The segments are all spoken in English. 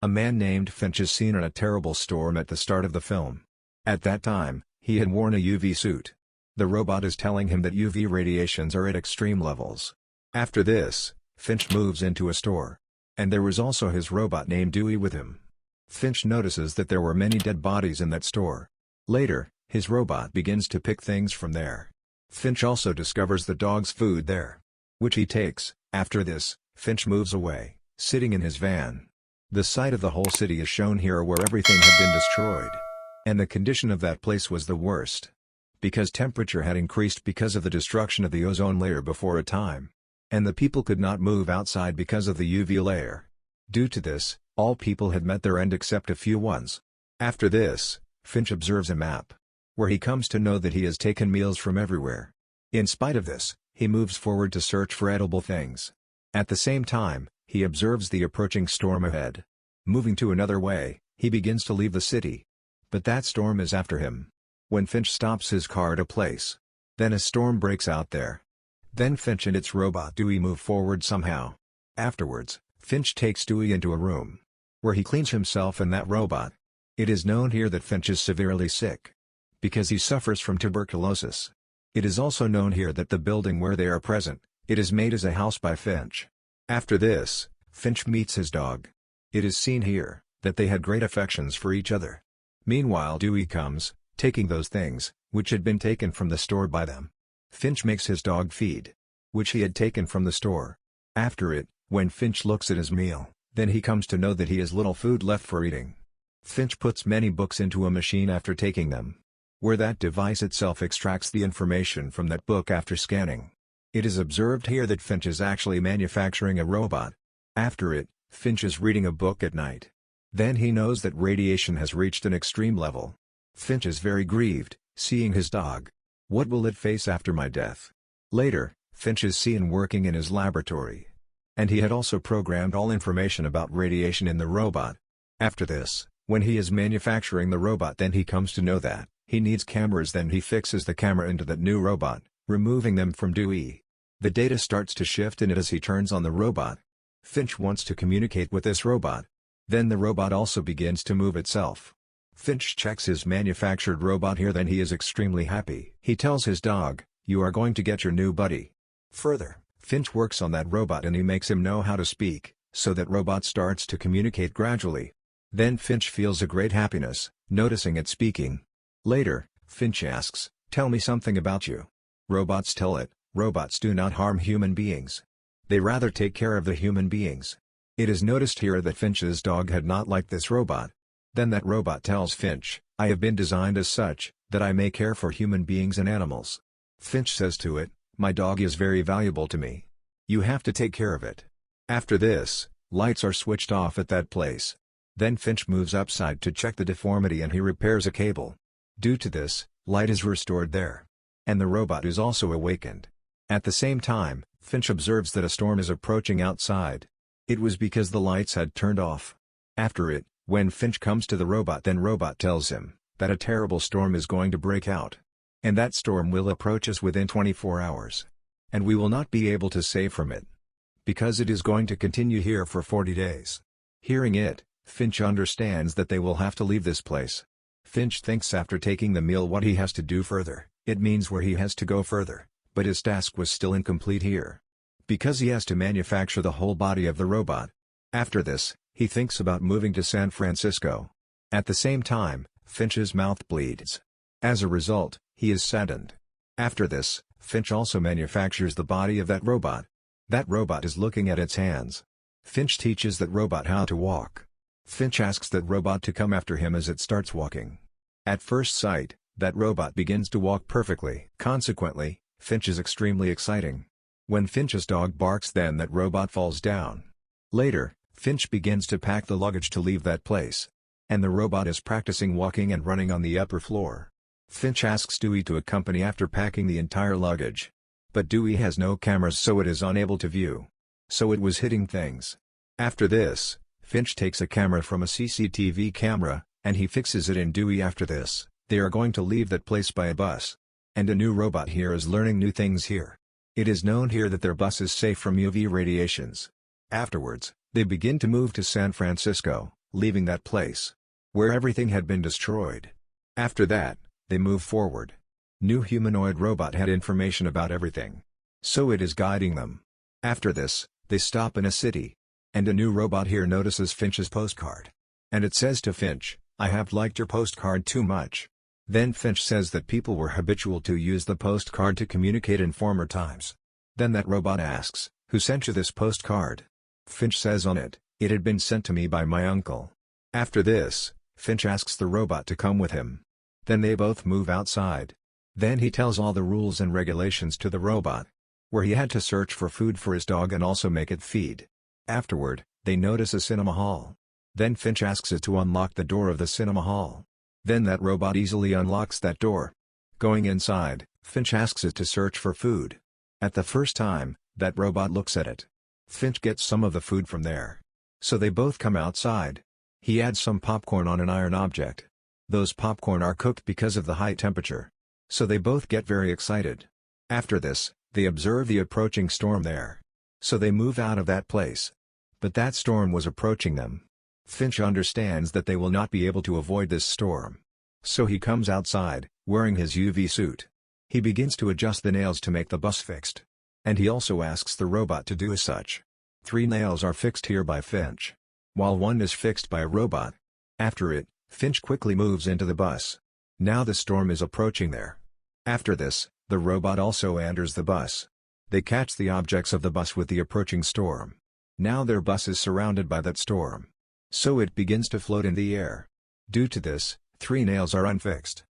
A man named Finch is seen in a terrible storm at the start of the film. At that time, he had worn a UV suit. The robot is telling him that UV radiations are at extreme levels. After this, Finch moves into a store. And there was also his robot named Dewey with him. Finch notices that there were many dead bodies in that store. Later, his robot begins to pick things from there. Finch also discovers the dog's food there, which he takes. After this, Finch moves away, sitting in his van. The site of the whole city is shown here where everything had been destroyed. And the condition of that place was the worst. Because temperature had increased because of the destruction of the ozone layer before a time. And the people could not move outside because of the UV layer. Due to this, all people had met their end except a few ones. After this, Finch observes a map, where he comes to know that he has taken meals from everywhere. In spite of this, he moves forward to search for edible things. At the same time, he observes the approaching storm ahead. Moving to another way, he begins to leave the city. But that storm is after him. When Finch stops his car at a place, then a storm breaks out there. Then Finch and its robot Dewey move forward somehow. Afterwards, Finch takes Dewey into a room, where he cleans himself and that robot. It is known here that Finch is severely sick, because he suffers from tuberculosis. It is also known here that the building where they are present, it is made as a house by Finch. After this, Finch meets his dog. It is seen here, that they had great affections for each other. Meanwhile Dewey comes, taking those things, which had been taken from the store by them. Finch makes his dog feed, which he had taken from the store. After it, when Finch looks at his meal, then he comes to know that he has little food left for eating. Finch puts many books into a machine after taking them, where that device itself extracts the information from that book after scanning. It is observed here that Finch is actually manufacturing a robot. After it, Finch is reading a book at night. Then he knows that radiation has reached an extreme level. Finch is very grieved, seeing his dog. What will it face after my death? Later, Finch is seen working in his laboratory. And he had also programmed all information about radiation in the robot. After this, when he is manufacturing the robot, then he comes to know that he needs cameras. Then he fixes the camera into that new robot, removing them from Dewey. The data starts to shift in it as he turns on the robot. Finch wants to communicate with this robot. Then the robot also begins to move itself. Finch checks his manufactured robot here, then he is extremely happy. He tells his dog, "You are going to get your new buddy." Further, Finch works on that robot and he makes him know how to speak, so that robot starts to communicate gradually. Then Finch feels a great happiness, noticing it speaking. Later, Finch asks, "Tell me something about you." Robots tell it, robots do not harm human beings. They rather take care of the human beings. It is noticed here that Finch's dog had not liked this robot. Then that robot tells Finch, "I have been designed as such, that I may care for human beings and animals." Finch says to it, "My dog is very valuable to me. You have to take care of it." After this, lights are switched off at that place. Then Finch moves upside to check the deformity and he repairs a cable. Due to this, light is restored there. And the robot is also awakened. At the same time, Finch observes that a storm is approaching outside. It was because the lights had turned off. After it, when Finch comes to the robot, then robot tells him that a terrible storm is going to break out. And that storm will approach us within 24 hours. And we will not be able to save from it. Because it is going to continue here for 40 days. Hearing it, Finch understands that they will have to leave this place. Finch thinks after taking the meal what he has to do further. It means where he has to go further, but his task was still incomplete here. Because he has to manufacture the whole body of the robot. After this, he thinks about moving to San Francisco. At the same time, Finch's mouth bleeds. As a result, he is saddened. After this, Finch also manufactures the body of that robot. That robot is looking at its hands. Finch teaches that robot how to walk. Finch asks that robot to come after him as it starts walking. At first sight, that robot begins to walk perfectly. Consequently, Finch is extremely exciting. When Finch's dog barks, then that robot falls down. Later, Finch begins to pack the luggage to leave that place. And the robot is practicing walking and running on the upper floor. Finch asks Dewey to accompany after packing the entire luggage. But Dewey has no cameras, so it is unable to view. So it was hitting things. After this, Finch takes a camera from a CCTV camera, and he fixes it in Dewey. After this, they are going to leave that place by a bus. And a new robot here is learning new things here. It is known here that their bus is safe from UV radiations. Afterwards, they begin to move to San Francisco, leaving that place where everything had been destroyed. After that, they move forward. New humanoid robot had information about everything, so it is guiding them. After this, they stop in a city, and a new robot here notices Finch's postcard. And it says to Finch, "I have liked your postcard too much." Then Finch says that people were habitual to use the postcard to communicate in former times. Then that robot asks, "Who sent you this postcard?" Finch says on it, "It had been sent to me by my uncle." After this, Finch asks the robot to come with him. Then they both move outside. Then he tells all the rules and regulations to the robot, where he had to search for food for his dog and also make it feed. Afterward, they notice a cinema hall. Then Finch asks it to unlock the door of the cinema hall. Then that robot easily unlocks that door. Going inside, Finch asks it to search for food. At the first time, that robot looks at it. Finch gets some of the food from there. So they both come outside. He adds some popcorn on an iron object. Those popcorn are cooked because of the high temperature. So they both get very excited. After this, they observe the approaching storm there. So they move out of that place. But that storm was approaching them. Finch understands that they will not be able to avoid this storm. So he comes outside, wearing his UV suit. He begins to adjust the nails to make the bus fixed. And he also asks the robot to do as such. 3 nails are fixed here by Finch, while 1 is fixed by a robot. After it, Finch quickly moves into the bus. Now the storm is approaching there. After this, the robot also enters the bus. They catch the objects of the bus with the approaching storm. Now their bus is surrounded by that storm. So it begins to float in the air. Due to this, 3 nails are unfixed.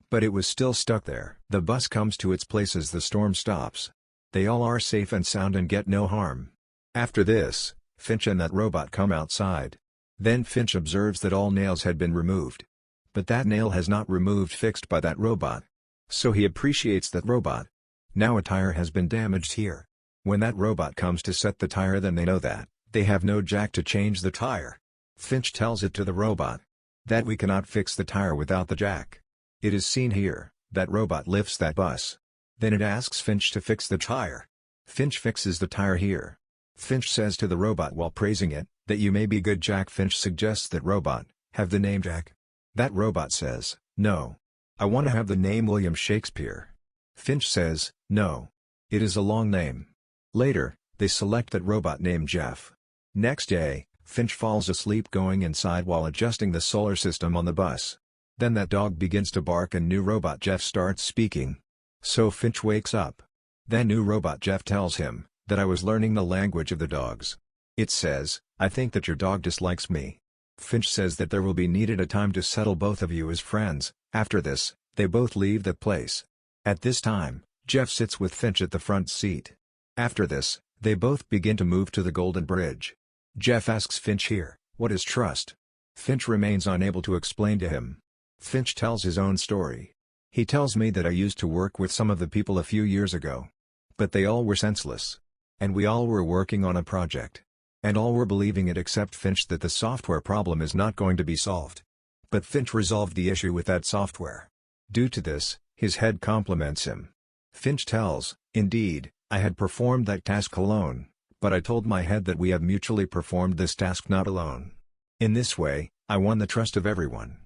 But it was still stuck there. The bus comes to its place as the storm stops. They all are safe and sound and get no harm. After this, Finch and that robot come outside. Then Finch observes that all nails had been removed. But that nail has not removed fixed by that robot. So he appreciates that robot. Now a tire has been damaged here. When that robot comes to set the tire, then they know that they have no jack to change the tire. Finch tells it to the robot that we cannot fix the tire without the jack. It is seen here that robot lifts that bus. Then it asks Finch to fix the tire. Finch fixes the tire here. Finch says to the robot while praising it, that you may be good Jack. Finch suggests that robot have the name Jack. That robot says, "No. I want to have the name William Shakespeare." Finch says, "No. It is a long name." Later, they select that robot named Jeff. Next day, Finch falls asleep going inside while adjusting the solar system on the bus. Then that dog begins to bark and new robot Jeff starts speaking. So Finch wakes up. Then new robot Jeff tells him that I was learning the language of the dogs. It says, "I think that your dog dislikes me." Finch says that there will be needed a time to settle both of you as friends. After this, they both leave the place. At this time, Jeff sits with Finch at the front seat. After this, they both begin to move to the Golden Bridge. Jeff asks Finch here, "What is trust?" Finch remains unable to explain to him. Finch tells his own story. He tells me that I used to work with some of the people a few years ago. But they all were senseless. And we all were working on a project. And all were believing it except Finch that the software problem is not going to be solved. But Finch resolved the issue with that software. Due to this, his head compliments him. Finch tells, "Indeed, I had performed that task alone, but I told my head that we have mutually performed this task not alone. In this way, I won the trust of everyone."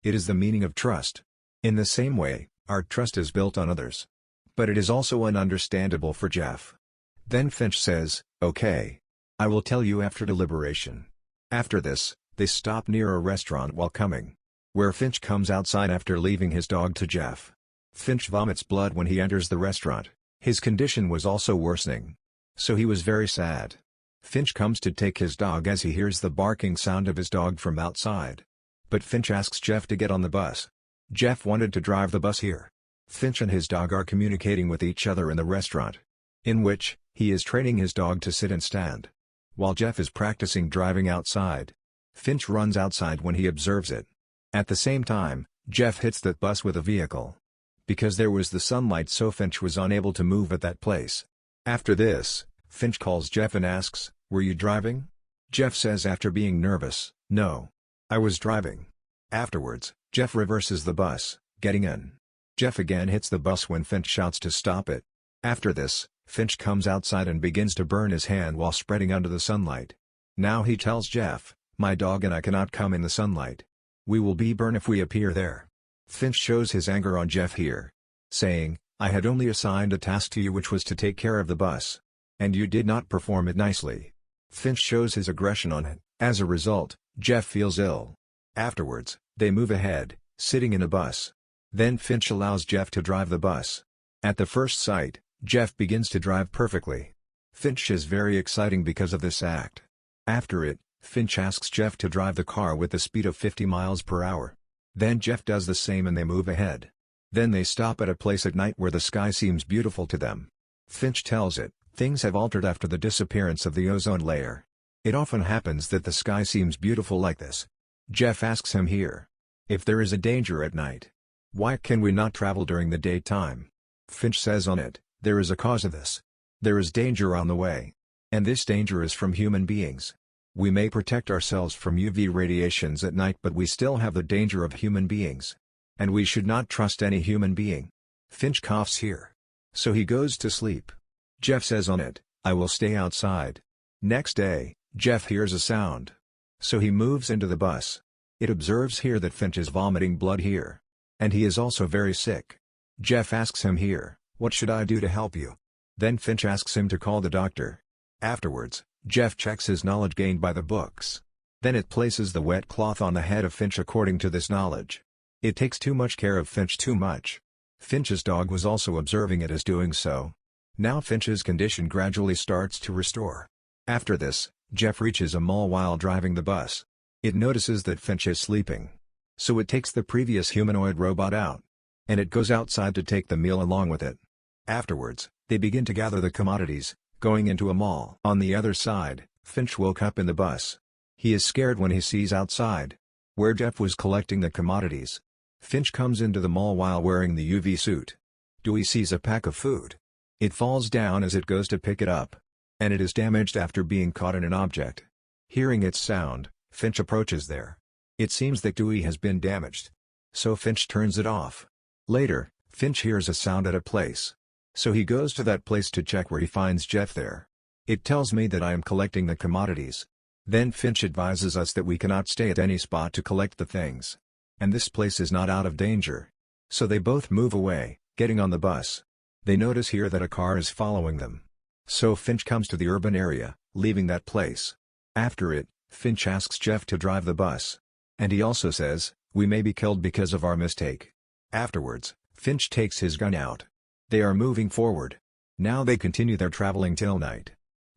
It is the meaning of trust. In the same way, our trust is built on others. But it is also ununderstandable for Jeff. Then Finch says, "Okay. I will tell you after deliberation." After this, they stop near a restaurant while coming, where Finch comes outside after leaving his dog to Jeff. Finch vomits blood when he enters the restaurant. His condition was also worsening. So he was very sad. Finch comes to take his dog as he hears the barking sound of his dog from outside. But Finch asks Jeff to get on the bus. Jeff wanted to drive the bus here. Finch and his dog are communicating with each other in the restaurant, in which he is training his dog to sit and stand, while Jeff is practicing driving outside. Finch runs outside when he observes it. At the same time, Jeff hits that bus with a vehicle. Because there was the sunlight, so Finch was unable to move at that place. After this, Finch calls Jeff and asks, "Were you driving?" Jeff says after being nervous, "No. I was driving." Afterwards, Jeff reverses the bus, getting in. Jeff again hits the bus when Finch shouts to stop it. After this, Finch comes outside and begins to burn his hand while spreading under the sunlight. Now he tells Jeff, My dog and I cannot come in the sunlight. We will be burned if we appear there. Finch shows his anger on Jeff here, saying, I had only assigned a task to you, which was to take care of the bus. And you did not perform it nicely. Finch shows his aggression on it. As a result, Jeff feels ill. Afterwards, they move ahead, sitting in a bus. Then Finch allows Jeff to drive the bus. At the first sight, Jeff begins to drive perfectly. Finch is very exciting because of this act. After it, Finch asks Jeff to drive the car with the speed of 50 miles per hour. Then Jeff does the same and they move ahead. Then they stop at a place at night where the sky seems beautiful to them. Finch tells it, things have altered after the disappearance of the ozone layer. It often happens that the sky seems beautiful like this. Jeff asks him here, if there is a danger at night, why can we not travel during the daytime? Finch says on it, there is a cause of this. There is danger on the way. And this danger is from human beings. We may protect ourselves from UV radiations at night, but we still have the danger of human beings. And we should not trust any human being. Finch coughs here. So he goes to sleep. Jeff says on it, I will stay outside. Next day, Jeff hears a sound. So he moves into the bus. It observes here that Finch is vomiting blood here. And he is also very sick. Jeff asks him here, what should I do to help you? Then Finch asks him to call the doctor. Afterwards, Jeff checks his knowledge gained by the books. Then it places the wet cloth on the head of Finch according to this knowledge. It takes too much care of Finch too much. Finch's dog was also observing it as doing so. Now Finch's condition gradually starts to restore. After this, Jeff reaches a mall while driving the bus. It notices that Finch is sleeping. So it takes the previous humanoid robot out. And it goes outside to take the meal along with it. Afterwards, they begin to gather the commodities, going into a mall. On the other side, Finch woke up in the bus. He is scared when he sees outside, where Jeff was collecting the commodities. Finch comes into the mall while wearing the UV suit. Dewey sees a pack of food. It falls down as it goes to pick it up. And it is damaged after being caught in an object. Hearing its sound, Finch approaches there. It seems that Dewey has been damaged. So Finch turns it off. Later, Finch hears a sound at a place. So he goes to that place to check, where he finds Jeff there. It tells me that I am collecting the commodities. Then Finch advises us that we cannot stay at any spot to collect the things. And this place is not out of danger. So they both move away, getting on the bus. They notice here that a car is following them. So Finch comes to the urban area, leaving that place. After it, Finch asks Jeff to drive the bus. And he also says, we may be killed because of our mistake. Afterwards, Finch takes his gun out. They are moving forward. Now they continue their traveling till night.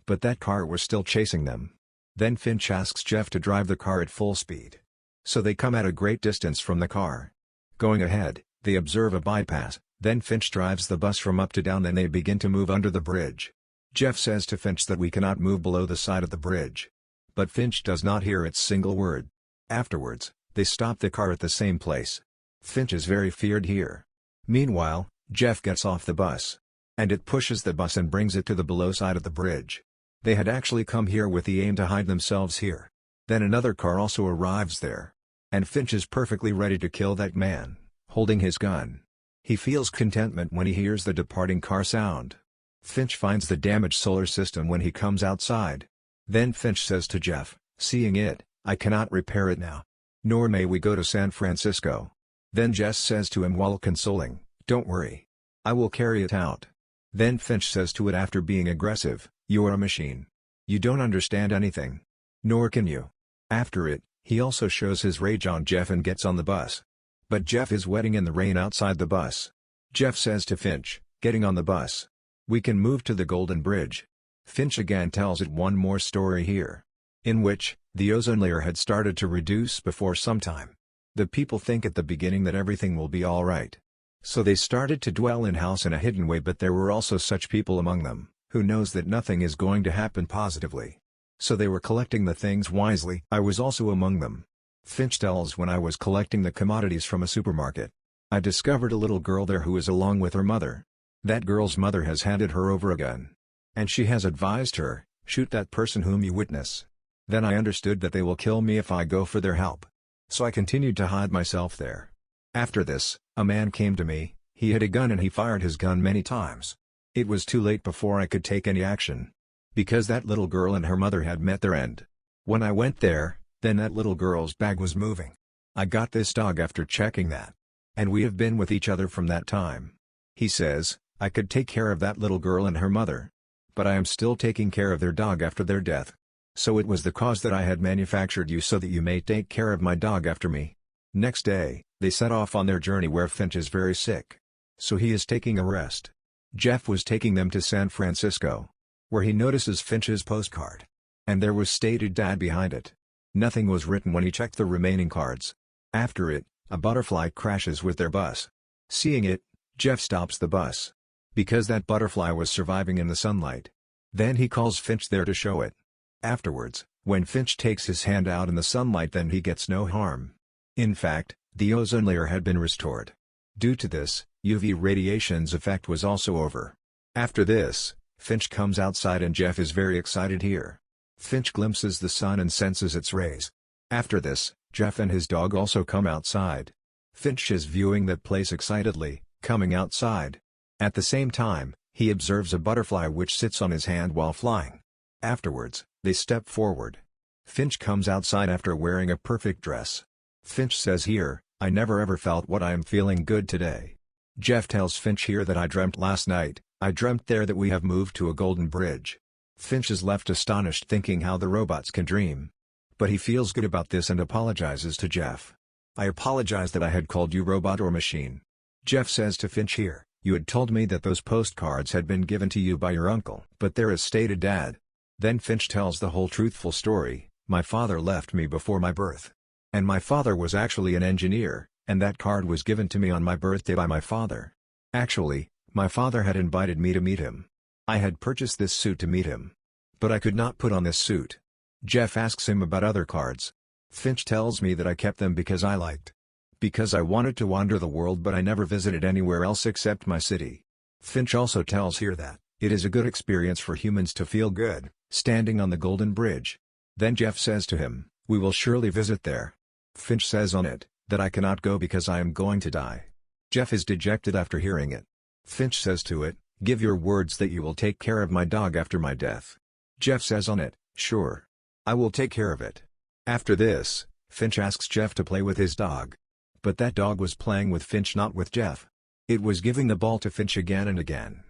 But that car was still chasing them. Then Finch asks Jeff to drive the car at full speed. So they come at a great distance from the car. Going ahead, they observe a bypass, then Finch drives the bus from up to down, then they begin to move under the bridge. Jeff says to Finch that we cannot move below the side of the bridge. But Finch does not hear its single word. Afterwards, they stop the car at the same place. Finch is very feared here. Meanwhile, Jeff gets off the bus. And it pushes the bus and brings it to the below side of the bridge. They had actually come here with the aim to hide themselves here. Then another car also arrives there. And Finch is perfectly ready to kill that man, holding his gun. He feels contentment when he hears the departing car sound. Finch finds the damaged solar system when he comes outside. Then Finch says to Jeff, seeing it, I cannot repair it now. Nor may we go to San Francisco. Then Jess says to him while consoling, don't worry. I will carry it out. Then Finch says to it after being aggressive, you're a machine. You don't understand anything. Nor can you. After it, he also shows his rage on Jeff and gets on the bus. But Jeff is wetting in the rain outside the bus. Jeff says to Finch, getting on the bus, we can move to the Golden Bridge. Finch again tells it one more story here, in which, the ozone layer had started to reduce before some time. The people think at the beginning that everything will be alright. So they started to dwell in house in a hidden way, but there were also such people among them, who knows that nothing is going to happen positively. So they were collecting the things wisely. I was also among them. Finch tells, when I was collecting the commodities from a supermarket, I discovered a little girl there who is along with her mother. That girl's mother has handed her over a gun. And she has advised her, shoot that person whom you witness. Then I understood that they will kill me if I go for their help. So I continued to hide myself there. After this, a man came to me, he had a gun and he fired his gun many times. It was too late before I could take any action. Because that little girl and her mother had met their end. When I went there, Then that little girl's bag was moving. I got this dog after checking that. And we have been with each other from that time. He says, I could take care of that little girl and her mother. But I am still taking care of their dog after their death. So it was the cause that I had manufactured you so that you may take care of my dog after me. Next day, they set off on their journey where Finch is very sick. So he is taking a rest. Jeff was taking them to San Francisco, where he notices Finch's postcard. And there was stated Dad behind it. Nothing was written when he checked the remaining cards. After it, a butterfly crashes with their bus. Seeing it, Jeff stops the bus. Because that butterfly was surviving in the sunlight. Then he calls Finch there to show it. Afterwards, when Finch takes his hand out in the sunlight, then he gets no harm. In fact, the ozone layer had been restored. Due to this, UV radiation's effect was also over. After this, Finch comes outside and Jeff is very excited here. Finch glimpses the sun and senses its rays. After this, Jeff and his dog also come outside. Finch is viewing that place excitedly, coming outside. At the same time, he observes a butterfly which sits on his hand while flying. Afterwards, they step forward. Finch comes outside after wearing a perfect dress. Finch says here, I never ever felt what I am feeling good today. Jeff tells Finch here that I dreamt last night, I dreamt there that we have moved to a golden bridge. Finch is left astonished thinking how the robots can dream. But he feels good about this and apologizes to Jeff. I apologize that I had called you robot or machine. Jeff says to Finch here, you had told me that those postcards had been given to you by your uncle. But there is stated Dad. Then Finch tells the whole truthful story, my father left me before my birth. And my father was actually an engineer, and that card was given to me on my birthday by my father. Actually, my father had invited me to meet him. I had purchased this suit to meet him. But I could not put on this suit. Jeff asks him about other cards. Finch tells me that I kept them because I liked. Because I wanted to wander the world, but I never visited anywhere else except my city. Finch also tells here that it is a good experience for humans to feel good, standing on the Golden Bridge. Then Jeff says to him, we will surely visit there. Finch says on it, that I cannot go because I am going to die. Jeff is dejected after hearing it. Finch says to it, give your words that you will take care of my dog after my death. Jeff says on it, sure. I will take care of it. After this, Finch asks Jeff to play with his dog. But that dog was playing with Finch, not with Jeff. It was giving the ball to Finch again and again.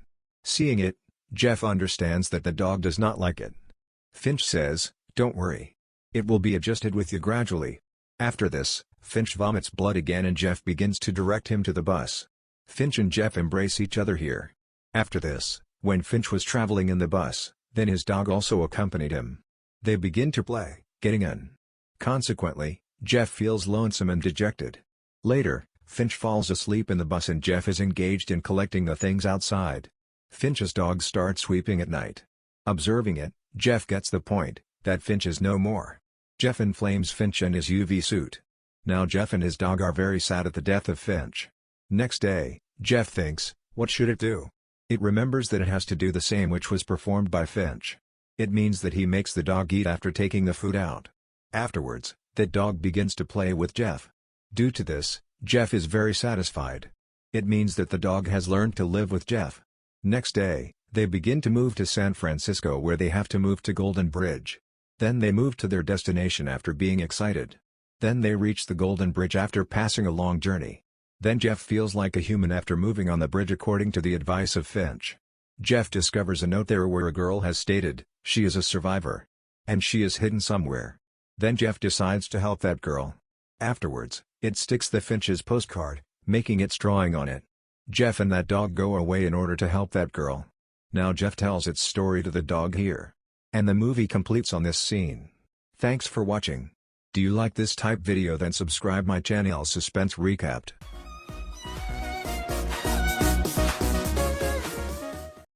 Seeing it, Jeff understands that the dog does not like it. Finch says, don't worry. It will be adjusted with you gradually. After this, Finch vomits blood again and Jeff begins to direct him to the bus. Finch and Jeff embrace each other here. After this, when Finch was traveling in the bus, then his dog also accompanied him. They begin to play, getting in. Consequently, Jeff feels lonesome and dejected. Later, Finch falls asleep in the bus and Jeff is engaged in collecting the things outside. Finch's dog starts sweeping at night. Observing it, Jeff gets the point, that Finch is no more. Jeff inflames Finch and his UV suit. Now Jeff and his dog are very sad at the death of Finch. Next day, Jeff thinks, what should it do? It remembers that it has to do the same which was performed by Finch. It means that he makes the dog eat after taking the food out. Afterwards, that dog begins to play with Jeff. Due to this, Jeff is very satisfied. It means that the dog has learned to live with Jeff. Next day, they begin to move to San Francisco where they have to move to Golden Bridge. Then they move to their destination after being excited. Then they reach the Golden Bridge after passing a long journey. Then Jeff feels like a human after moving on the bridge according to the advice of Finch. Jeff discovers a note there where a girl has stated, she is a survivor. And she is hidden somewhere. Then Jeff decides to help that girl. Afterwards, it sticks the Finch's postcard, making its drawing on it. Jeff and that dog go away in order to help that girl. Now Jeff tells its story to the dog here. And the movie completes on this scene. Thanks for watching. Do you like this type video? Then subscribe my channel Suspense Recapped.